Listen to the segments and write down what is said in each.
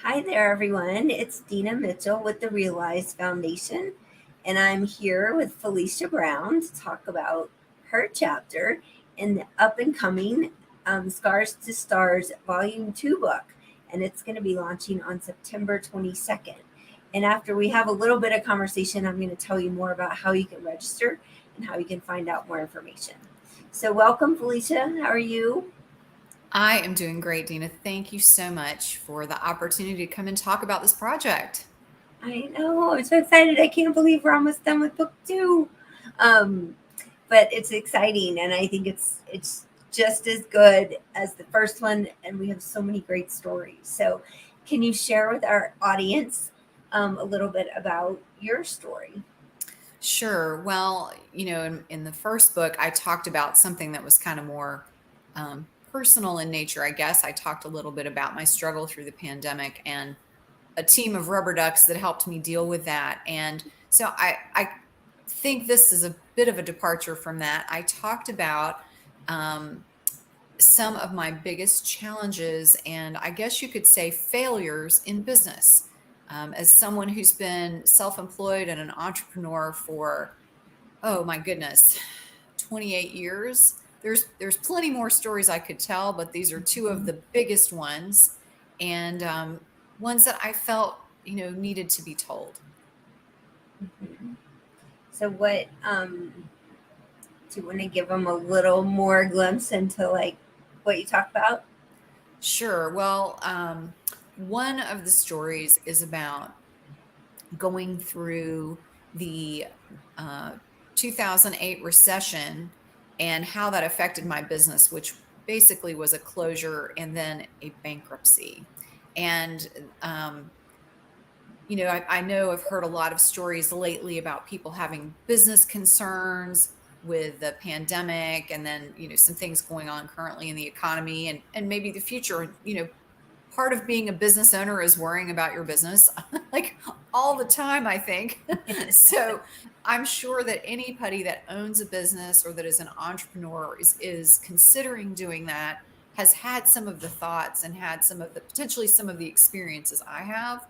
Hi there, everyone. It's Dina Mitchell with the Realize Foundation, and I'm here with Felicia Brown to talk about her chapter in the up and coming Scars to Stars Volume 2 book. And it's going to be launching on September 22nd. And after we have a little bit of conversation, I'm going to tell you more about how you can register and how you can find out more information. So, welcome, Felicia. How are you? I am doing great, Dina. Thank you so much for the opportunity to come and talk about this project. I know. I'm so excited. I can't believe we're almost done with book two. Um, but it's exciting, and I think it's just as good as the first one. And we have so many great stories. So, can you share with our audience a little bit about your story? Sure. Well, in the first book, I talked about something that was kind of more personal in nature, I guess. I talked a little bit about my struggle through the pandemic and a team of rubber ducks that helped me deal with that. And so I think this is a bit of a departure from that. I talked about um, some of my biggest challenges and I guess you could say failures in business. As someone who's been self employed and an entrepreneur for, oh my goodness, 28 years, there's plenty more stories I could tell, but these are two of the biggest ones and ones that I felt, needed to be told. Mhm. So, what do you want to give them a little more glimpse into like what you talked about? Sure. Well, one of the stories is about going through the uh, 2008 recession and how that affected my business, which basically was a closure and then a bankruptcy. And, um, I know I've heard a lot of stories lately about people having business concerns with the pandemic and then, some things going on currently in the economy and maybe the future. Part of being a business owner is worrying about your business like all the time, I think. So I'm sure that anybody that owns a business or that is an entrepreneur is considering doing that, has had some of the thoughts and had some of the potentially some of the experiences I have.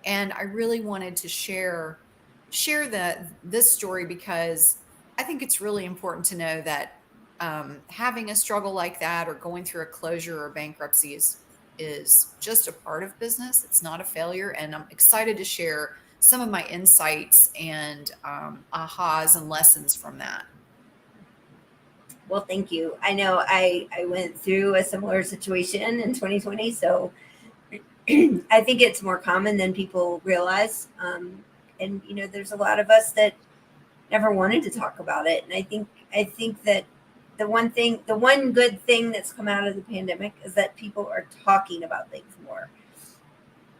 And I really wanted to share this story because I think it's really important to know that having a struggle like that or going through a closure or bankruptcy is just a part of business. It's not a failure. And I'm excited to share some of my insights and ahas and lessons from that. Well, thank you. I know I went through a similar situation in 2020, so I think it's more common than people realize. And there's a lot of us that never wanted to talk about it. And I think that the one good thing that's come out of the pandemic is that people are talking about things more,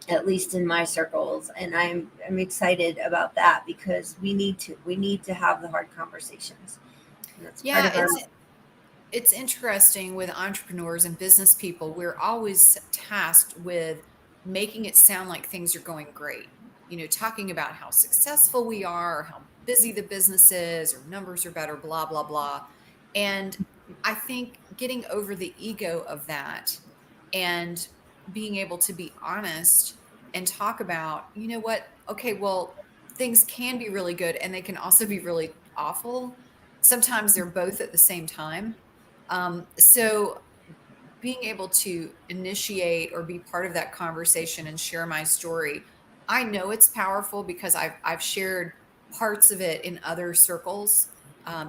at least in my circles. And I'm excited about that because we need to have the hard conversations. And that's part Yeah, of our. it's interesting with entrepreneurs and business people. We're always tasked with making it sound like things are going great. Talking about how successful we are, or how busy the business is, or numbers are better, blah, blah, blah. And I think getting over the ego of that and being able to be honest and talk about, what, okay, well, things can be really good and they can also be really awful. Sometimes they're both at the same time. So being able to initiate or be part of that conversation and share my story, I know it's powerful because I've shared parts of it in other circles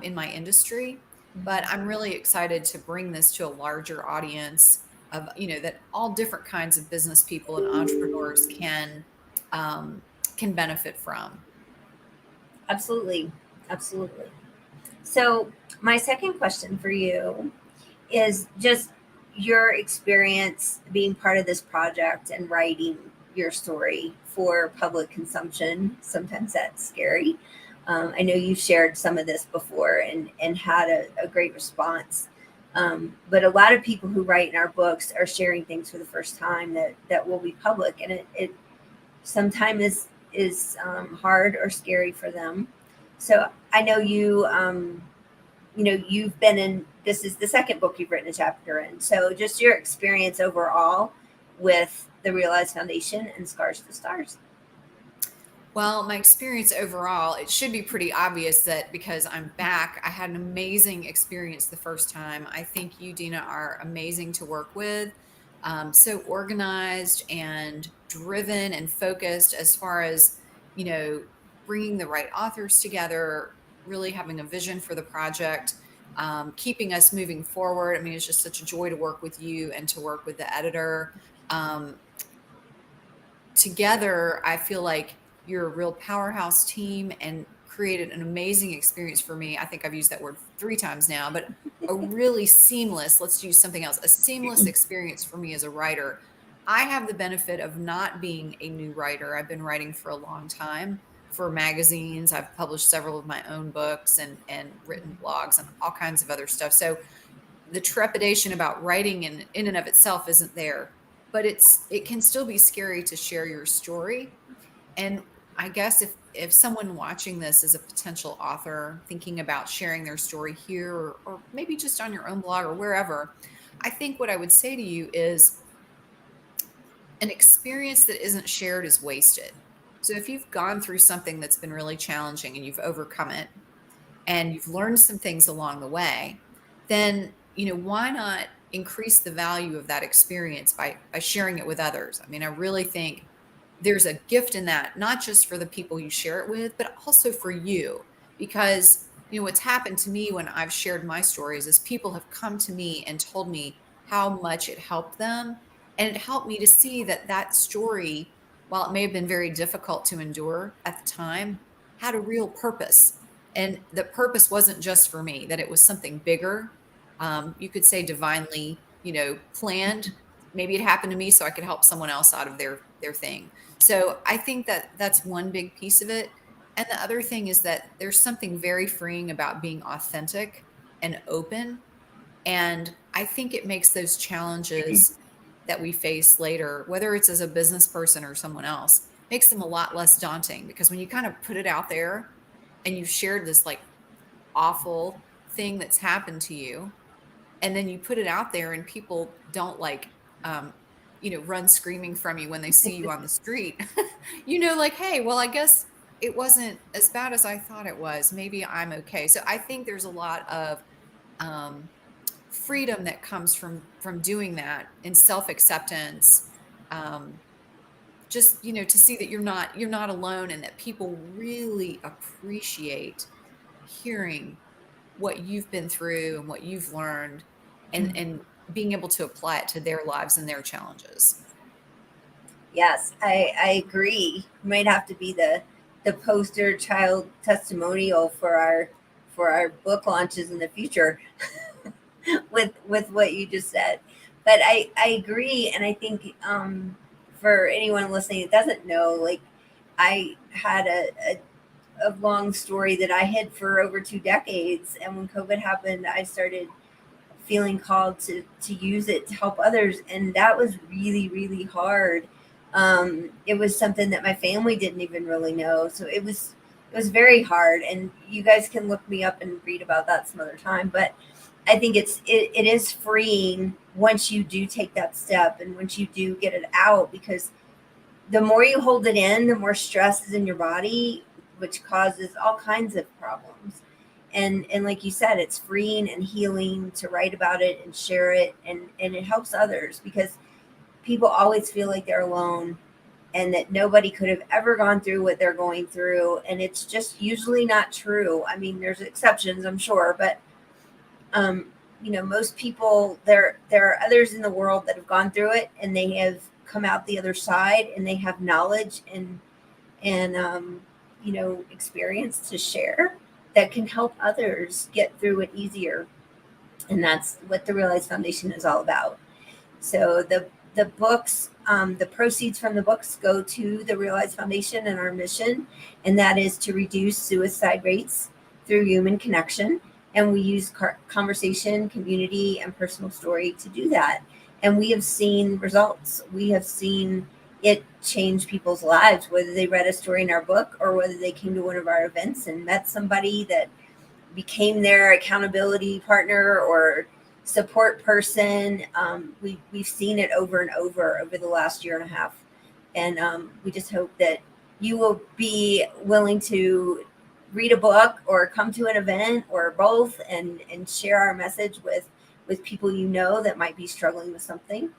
in my industry. But I'm really excited to bring this to a larger audience of, that all different kinds of business people and entrepreneurs um, can benefit from. Absolutely. Absolutely. So, my second question for you is just your experience being part of this project and writing your story for public consumption. Sometimes that's scary. I know you shared some of this before and had a great response. But a lot of people who write in our books are sharing things for the first time that will be public, and it sometimes is hard or scary for them. So I know you've been in, this is the second book you've written a chapter in, so just your experience overall with the Realize Foundation and Scars to Stars? Well, my experience overall, it should be pretty obvious that because I'm back, I had an amazing experience the first time. I think you, Dina, are amazing to work with. So organized and driven and focused as far as, you know, bringing the right authors together, really having a vision for the project, keeping us moving forward. I mean, it's just such a joy to work with you and to work with the editor. Um, Together, I feel like you're a real powerhouse team and created an amazing experience for me. I think I've used that word 3 times now, but a really seamless, let's use something else, a seamless experience for me as a writer. I have the benefit of not being a new writer. I've been writing for a long time for magazines. I've published several of my own books and written blogs and all kinds of other stuff. So the trepidation about writing in and of itself isn't there, but it can still be scary to share your story. And I guess if someone watching this is a potential author thinking about sharing their story here, or maybe just on your own blog or wherever, I think what I would say to you is an experience that isn't shared is wasted. So if you've gone through something that's been really challenging and you've overcome it, and you've learned some things along the way, then, why not increase the value of that experience by sharing it with others? I mean, I really think there's a gift in that, not just for the people you share it with, but also for you. Because, what's happened to me when I've shared my stories is people have come to me and told me how much it helped them. And it helped me to see that that story, while it may have been very difficult to endure at the time, had a real purpose. And the purpose wasn't just for me, that it was something bigger. You could say divinely, planned. Maybe it happened to me so I could help someone else out of their thing. So I think that that's one big piece of it. And the other thing is that there's something very freeing about being authentic and open. And I think it makes those challenges that we face later, whether it's as a business person or someone else, makes them a lot less daunting, because when you kind of put it out there and you've shared this like awful thing that's happened to you, and then you put it out there and people don't um, run screaming from you when they see you on the street, like, hey, well, I guess it wasn't as bad as I thought it was. Maybe I'm okay. So I think there's a lot of um, freedom that comes from doing that, and self-acceptance. Just to see that you're not alone, and that people really appreciate hearing what you've been through and what you've learned, and being able to apply it to their lives and their challenges. Yes, I agree. Might have to be the poster child testimonial for our book launches in the future with what you just said. But I agree, and I think for anyone listening that doesn't know, like I had a long story that I hid for over 2 decades, and when COVID happened, I started feeling called to use it to help others, and that was really really hard. It was something that my family didn't even really know, so it was very hard. And you guys can look me up and read about that some other time. But I think it is freeing once you do take that step and once you do get it out, because the more you hold it in, the more stress is in your body, which causes all kinds of problems. And like you said, it's freeing and healing to write about it and share it, and it helps others, because people always feel like they're alone and that nobody could have ever gone through what they're going through, and it's just usually not true. I mean, there's exceptions, I'm sure, but most people, there are others in the world that have gone through it and they have come out the other side, and they have knowledge and experience to share that can help others get through it easier. And that's what the Realize Foundation is all about. So the books, the proceeds from the books go to the Realize Foundation and our mission, and that is to reduce suicide rates through human connection. And we use conversation, community, and personal story to do that. And we have seen results. We have seen it change people's lives, whether they read a story in our book or whether they came to one of our events and met somebody that became their accountability partner, or support person. We've seen it over and over the last year and a half. And we just hope that you will be willing to read a book or come to an event or both, and share our message with people you know that might be struggling with something.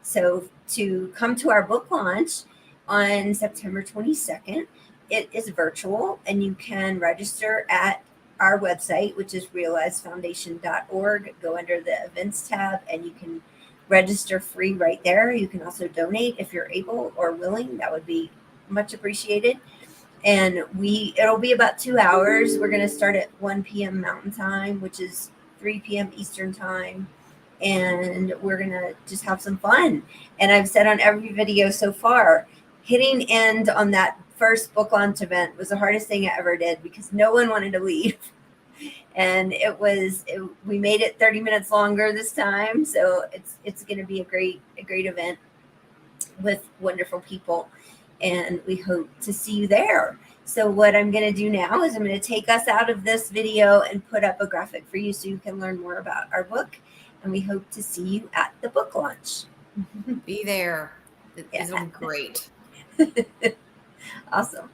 So to come to our book launch on September 22nd, it is virtual, and you can register at our website, which is realizefoundation.org. Go under the events tab and you can register free right there. You can also donate if you're able or willing. That would be much appreciated. And it'll be about 2 hours. We're going to start at 1 p.m. Mountain Time, which is 3 p.m. Eastern Time. And we're going to just have some fun. And I've said on every video so far, hitting end on that first book launch event was the hardest thing I ever did, because no one wanted to leave. And we made it 30 minutes longer this time. So it's going to be a great event with wonderful people. And we hope to see you there. So what I'm going to do now is I'm going to take us out of this video and put up a graphic for you so you can learn more about our book. And we hope to see you at the book launch. Be there. It'll be great. Awesome.